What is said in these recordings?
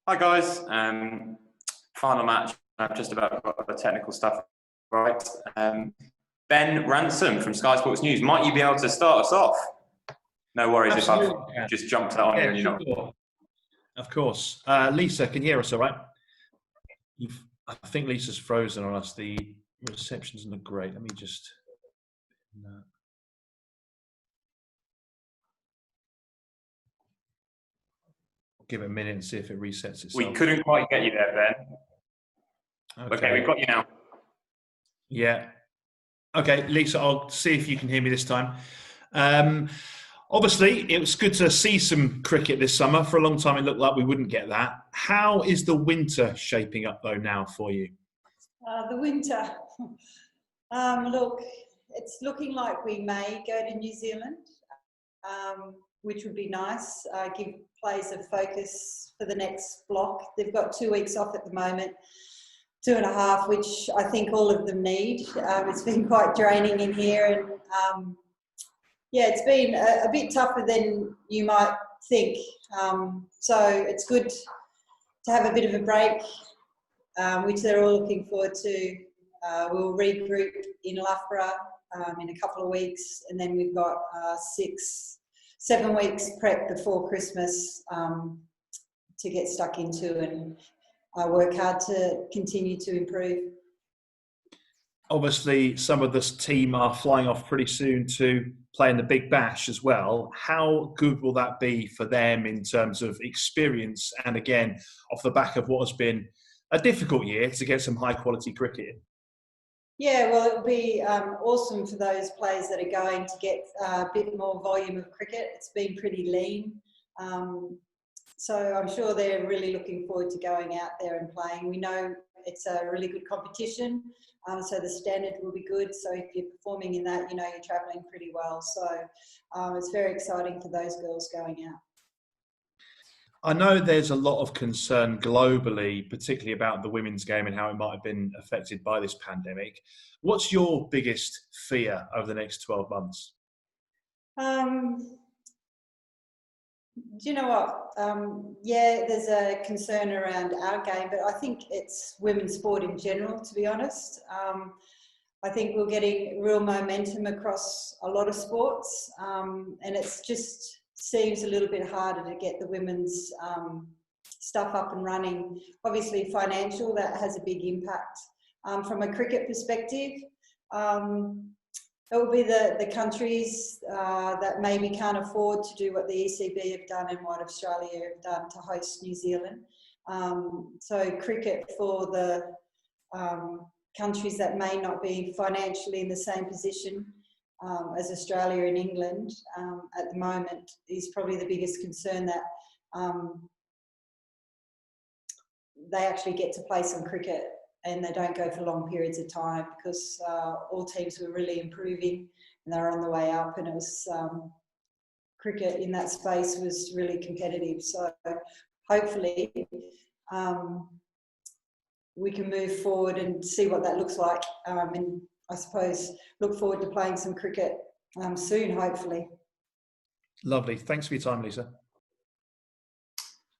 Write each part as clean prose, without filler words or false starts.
Hi guys, final match. I've just about got the technical stuff right. Ben Ransom from Sky Sports News. Might you be able to start us off? No worries. Absolutely. If I've just jumped on you and you're not. Of course. Lisa, can you hear us all right? I think Lisa's frozen on us. The reception's not great. Let me just... No. Give it a minute and see if it resets itself. We couldn't quite get you there, Ben. Okay, we've got you now. Yeah. Okay, Lisa, I'll see if you can hear me this time. Obviously, it was good to see some cricket this summer. For a long time, it looked like we wouldn't get that. How is the winter shaping up, though, now for you? The winter. Look, it's looking like we may go to New Zealand, which would be nice. Give players a focus for the next block. They've got 2 weeks off at the moment, 2.5, which I think all of them need. It's been quite draining in here, and yeah, it's been a bit tougher than you might think. So it's good to have a bit of a break, which they're all looking forward to. We'll regroup in Loughborough in a couple of weeks, and then we've got 7 weeks prep before Christmas to get stuck into and work hard to continue to improve. Obviously, some of this team are flying off pretty soon to play in the Big Bash as well. How good will that be for them in terms of experience? And again, off the back of what has been a difficult year to get some high quality cricket in. Yeah, well, it'll be awesome for those players that are going to get a bit more volume of cricket. It's been pretty lean. So I'm sure they're really looking forward to going out there and playing. We know it's a really good competition, so the standard will be good. So if you're performing in that, you know you're travelling pretty well. So it's very exciting for those girls going out. I know there's a lot of concern globally, particularly about the women's game and how it might have been affected by this pandemic. What's your biggest fear over the next 12 months? Do you know what? Yeah, there's a concern around our game, but I think it's women's sport in general, to be honest. I think we're getting real momentum across a lot of sports, and it's just seems a little bit harder to get the women's stuff up and running. Obviously, financial, that has a big impact. From a cricket perspective, it will be the countries that maybe can't afford to do what the ECB have done and what Australia have done to host New Zealand. So cricket for the countries that may not be financially in the same position as Australia and England at the moment is probably the biggest concern, that they actually get to play some cricket and they don't go for long periods of time, because all teams were really improving and they were on the way up, and it was cricket in that space was really competitive. So hopefully we can move forward and see what that looks like, and I suppose look forward to playing some cricket soon, hopefully. Lovely. Thanks for your time, Lisa.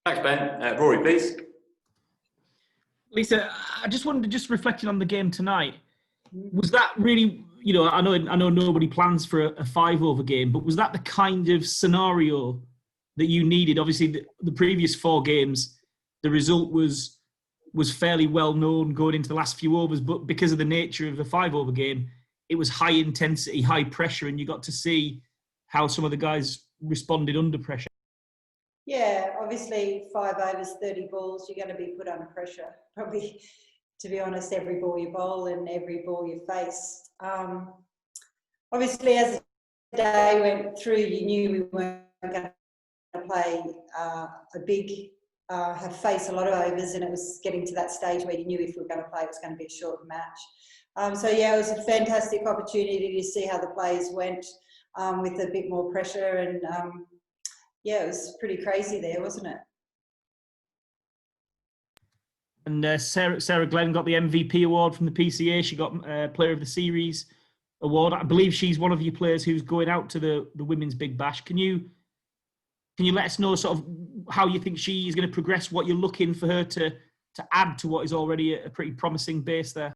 Thanks, Ben. Rory, please. Lisa, I just wanted to just reflecting on the game tonight. Was that really, you know, I know nobody plans for a 5-over game, but was that the kind of scenario that you needed? Obviously, the previous 4 games, the result was fairly well known going into the last few overs, but because of the nature of the 5-over game, it was high intensity, high pressure, and you got to see how some of the guys responded under pressure. Yeah, obviously 5 overs, 30 balls, you're going to be put under pressure. Probably, to be honest, every ball you bowl and every ball you face. Obviously, as the day went through, you knew we weren't going to play face a lot of overs, and it was getting to that stage where you knew if we were going to play, it was going to be a short match. So yeah, it was a fantastic opportunity to see how the players went with a bit more pressure, and yeah, it was pretty crazy there, wasn't it? And Sarah Glenn got the MVP award from the PCA. She got Player of the Series award. I believe she's one of your players who's going out to the Women's Big Bash. Can you let us know sort of how you think she is going to progress, what you're looking for her to add to what is already a pretty promising base there.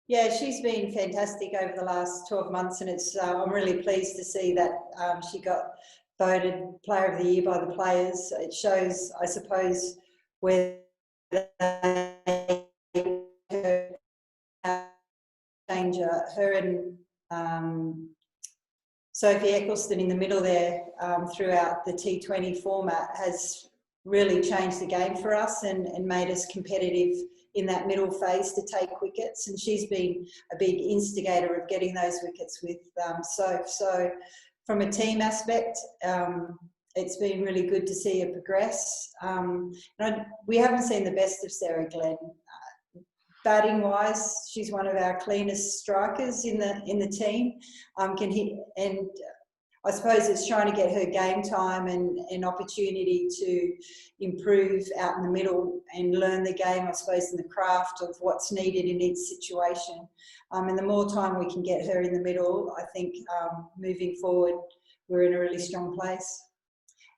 Yeah, she's been fantastic over the last 12 months, and I'm really pleased to see that she got voted Player of the Year by the players. It shows, I suppose, where her and Sophie Eccleston in the middle there throughout the T20 format has really changed the game for us and made us competitive in that middle phase to take wickets. And she's been a big instigator of getting those wickets with Soph. So from a team aspect, it's been really good to see her progress. We haven't seen the best of Sarah Glenn. Batting wise, she's one of our cleanest strikers in the team. Can hit, and I suppose it's trying to get her game time and opportunity to improve out in the middle and learn the game, I suppose, in the craft of what's needed in each situation. And the more time we can get her in the middle, I think moving forward, we're in a really strong place.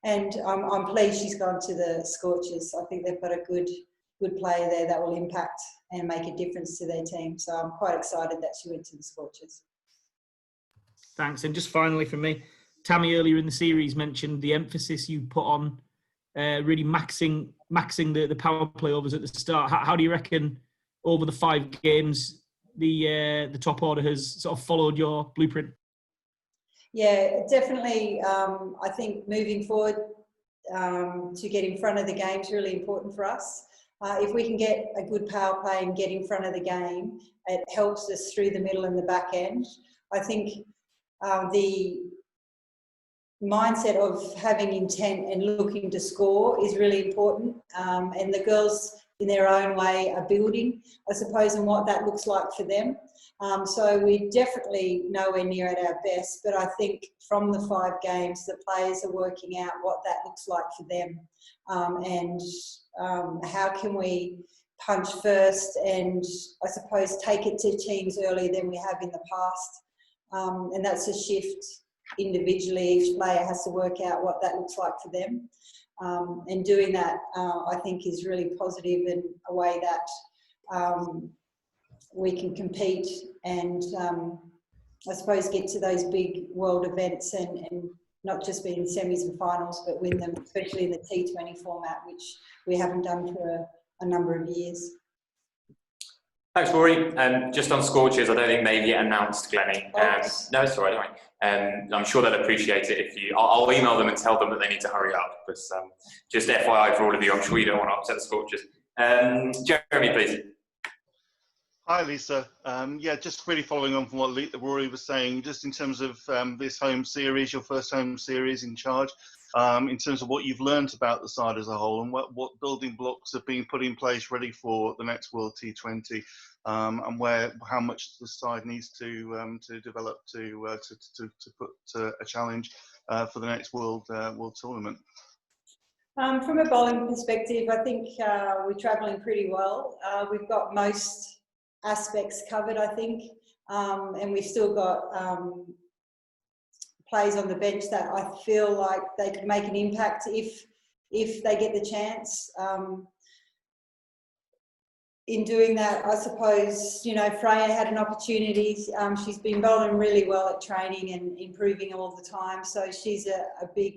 And I'm pleased she's gone to the Scorchers. I think they've got a good player there that will impact and make a difference to their team. So I'm quite excited that she went to the Scorchers. Thanks. And just finally from me, Tammy earlier in the series mentioned the emphasis you put on really maxing the power play overs at the start. How do you reckon over the 5 games the top order has sort of followed your blueprint? Yeah, definitely. I think moving forward to get in front of the game is really important for us. If we can get a good power play and get in front of the game, it helps us through the middle and the back end. I think the mindset of having intent and looking to score is really important. And the girls in their own way are building, I suppose, and what that looks like for them. So we're definitely nowhere near at our best, but I think from the 5 games, the players are working out what that looks like for them. And how can we punch first and, I suppose, take it to teams earlier than we have in the past. And that's a shift individually. Each player has to work out what that looks like for them. And doing that, I think, is really positive in a way that we can compete and, I suppose, get to those big world events and not just be in semis and finals, but win them, especially in the T20 format, which we haven't done for a number of years. Thanks, Rory. Just on Scorchers, I don't think they've yet announced Glennie. No, it's all right, don't worry. I'm sure they'll appreciate it if you... I'll email them and tell them that they need to hurry up. But just FYI for all of you, I'm sure you don't want to upset the Scorchers. Jeremy, please. Hi, Lisa. Yeah, just really following on from what Rory was saying, just in terms of this home series, your first home series in charge, in terms of what you've learned about the side as a whole and what building blocks have been put in place ready for the next World T20, and how much the side needs to develop to put a challenge for the next World Tournament. From a bowling perspective, I think we're travelling pretty well. We've got most aspects covered, I think, and we've still got players on the bench that I feel like they could make an impact if they get the chance. In doing that, I suppose, Freya had an opportunity. She's been bowling really well at training and improving all the time, so she's a big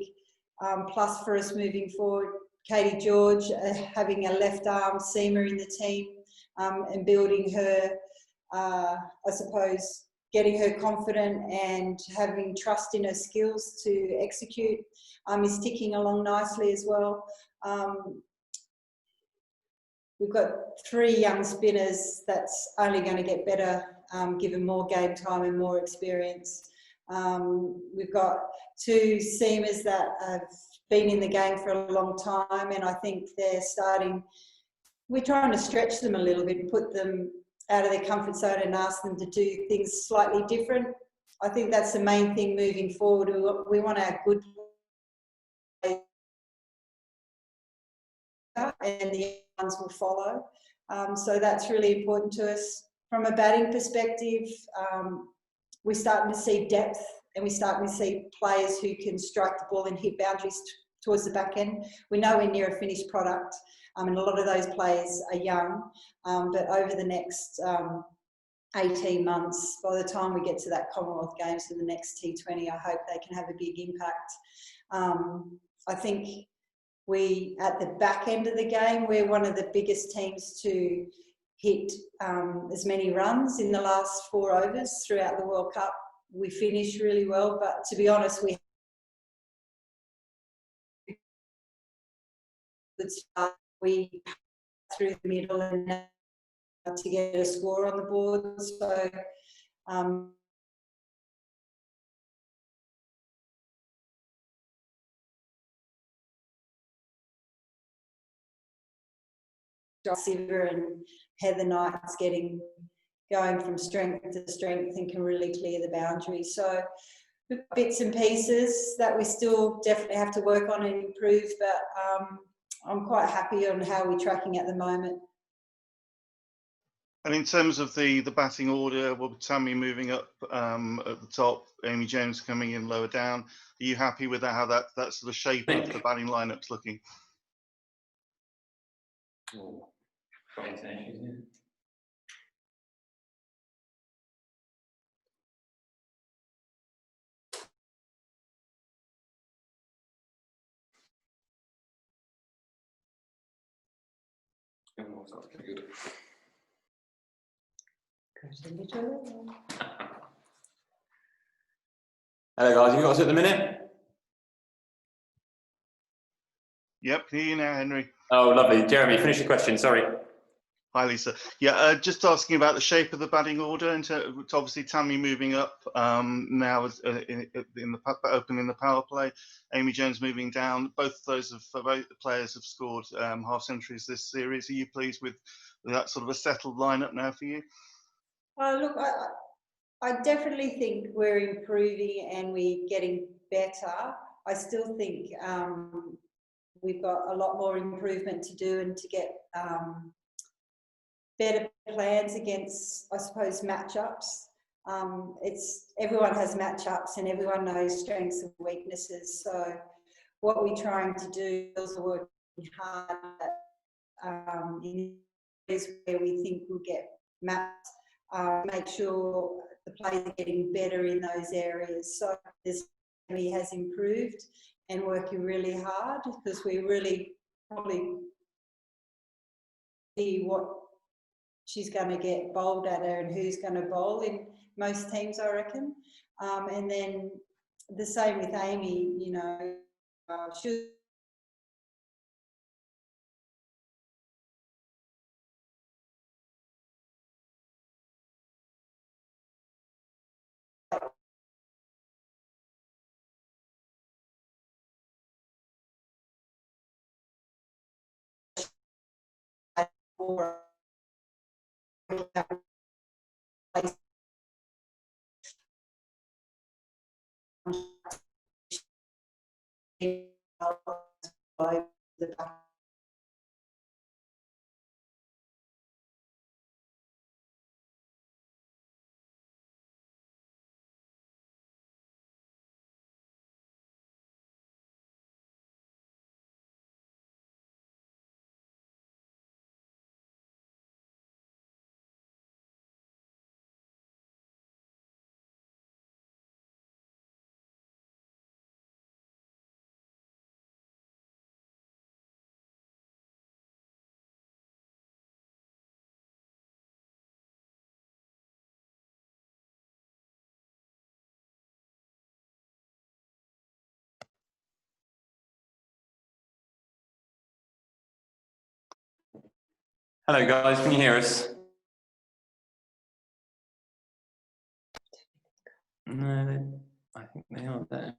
plus for us moving forward. Katie George having a left arm seamer in the team, and building her, I suppose, getting her confident and having trust in her skills to execute is ticking along nicely as well. We've got 3 young spinners that's only going to get better given more game time and more experience. We've got 2 seamers that have been in the game for a long time, and I think they're starting... We're trying to stretch them a little bit and put them out of their comfort zone and ask them to do things slightly different. I think that's the main thing moving forward. We want our good players, and the ones will follow. So that's really important to us. From a batting perspective, we're starting to see depth, and we're starting to see players who can strike the ball and hit boundaries towards the back end. We're nowhere near a finished product, and a lot of those players are young, but over the next 18 months, by the time we get to that Commonwealth Games for the next T20, I hope they can have a big impact. I think at the back end of the game, we're one of the biggest teams to hit as many runs in the last 4 overs throughout the World Cup. We finished really well, but to be honest, we could start through the middle and to get a score on the board. So Siva and Heather Knight's going from strength to strength and can really clear the boundary. So bits and pieces that we still definitely have to work on and improve, but I'm quite happy on how we're tracking at the moment. And in terms of the batting order, well, Tammy moving up at the top, Amy Jones coming in lower down. Are you happy with that, how that sort of shape of the batting lineup's looking? Oh, that's pretty good. Hello guys, have you got us at the minute? Yep, can you hear you now, Henry? Oh, lovely. Jeremy, finish your question, sorry. Hi, Lisa. Yeah, just asking about the shape of the batting order. Obviously, Tammy moving up now opening the power play. Amy Jones moving down. Both the players have scored half centuries this series. Are you pleased with that sort of a settled lineup now for you? Look, I definitely think we're improving and we're getting better. I still think we've got a lot more improvement to do and to get better plans against, I suppose, matchups. Everyone has matchups and everyone knows strengths and weaknesses. So what we're trying to do is work hard in areas where we think we'll get maps, make sure the players are getting better in those areas. So this has improved and working really hard because we really probably see what she's going to get bowled at her and who's going to bowl in most teams, I reckon. And then the same with Amy, you know, she'll Hello guys, can you hear us? No, I think they are there.